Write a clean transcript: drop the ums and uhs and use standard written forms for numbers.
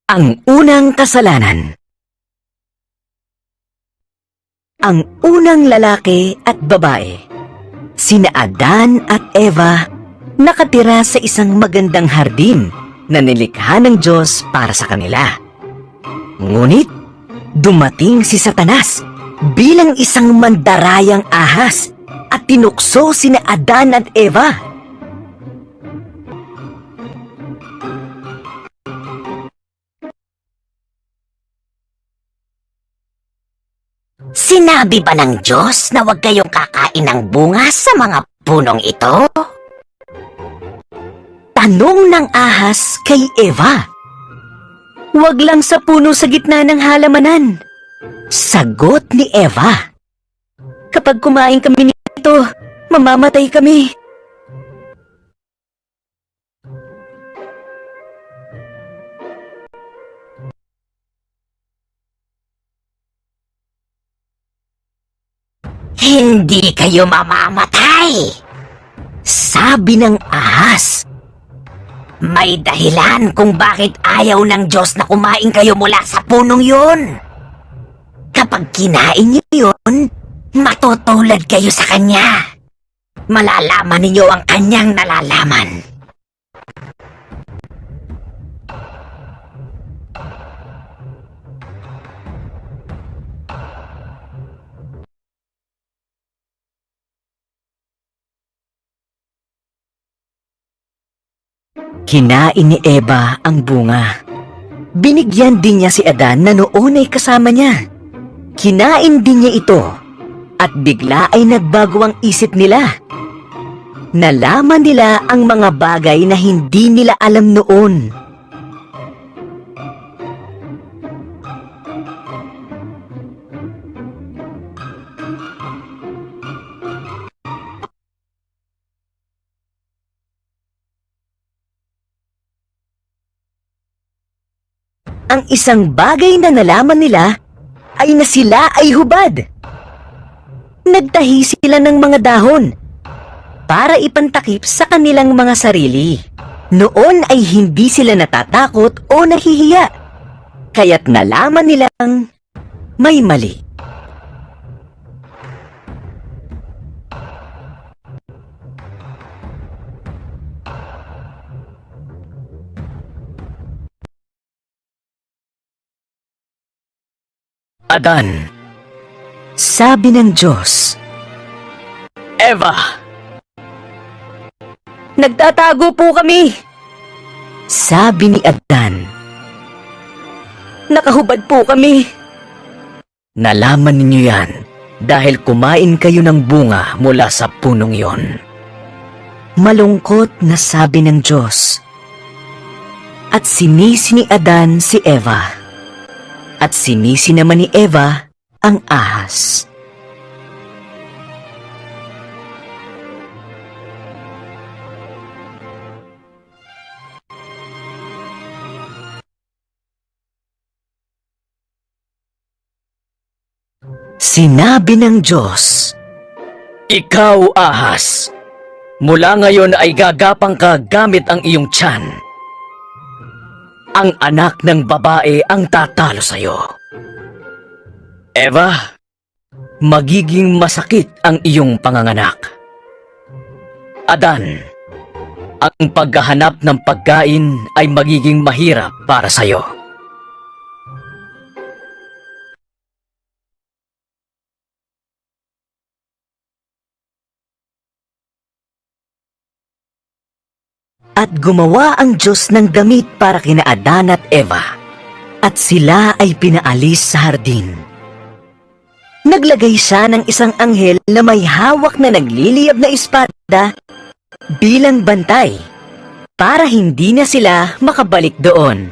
Ang unang kasalanan. Ang unang lalaki at babae, sina Adan at Eva, nakatira sa isang magandang hardin na nilikha ng Diyos para sa kanila. Ngunit, dumating si Satanas bilang isang mandarayang ahas at tinukso sina Adan at Eva. Sinabi ba ng Diyos na huwag kayong kakain ng bunga sa mga punong ito? Tanong ng ahas kay Eva. Huwag lang sa puno sa gitna ng halamanan. Sagot ni Eva. Kapag kumain kami nito, mamamatay kami. Hindi kayo mamamatay! Sabi ng ahas. May dahilan kung bakit ayaw ng Diyos na kumain kayo mula sa punong yun. Kapag kinain niyo yun, matutulad kayo sa Kanya. Malalaman ninyo ang Kanyang nalalaman. Kinain ni Eva ang bunga. Binigyan din niya si Adan na noon ay kasama niya. Kinain din niya ito at bigla ay nagbago ang isip nila. Nalaman nila ang mga bagay na hindi nila alam noon. Ang isang bagay na nalaman nila ay na sila ay hubad. Nagtahi sila ng mga dahon para ipantakip sa kanilang mga sarili. Noon ay hindi sila natatakot o nahihiya, kaya't nalaman nilang may mali. Adan, sabi ng Diyos. Eva, nagtatago po kami. Sabi ni Adan. Nakahubad po kami. Nalaman ninyo yan dahil kumain kayo ng bunga mula sa punong yon. Malungkot na sabi ng Diyos. At sinisi ni Adan si Eva. At sinisi naman ni Eva ang ahas. Sinabi ng Diyos, "Ikaw, ahas, mula ngayon ay gagapang ka gamit ang iyong tiyan. Ang anak ng babae ang tatalo sa'yo. Eva, magiging masakit ang iyong panganganak. Adan, ang paghahanap ng pagkain ay magiging mahirap para sa'yo." At gumawa ang Diyos ng damit para kina Adan at Eva, at sila ay pinaalis sa hardin. Naglagay siya ng isang anghel na may hawak na nagliliyab na espada bilang bantay, para hindi na sila makabalik doon.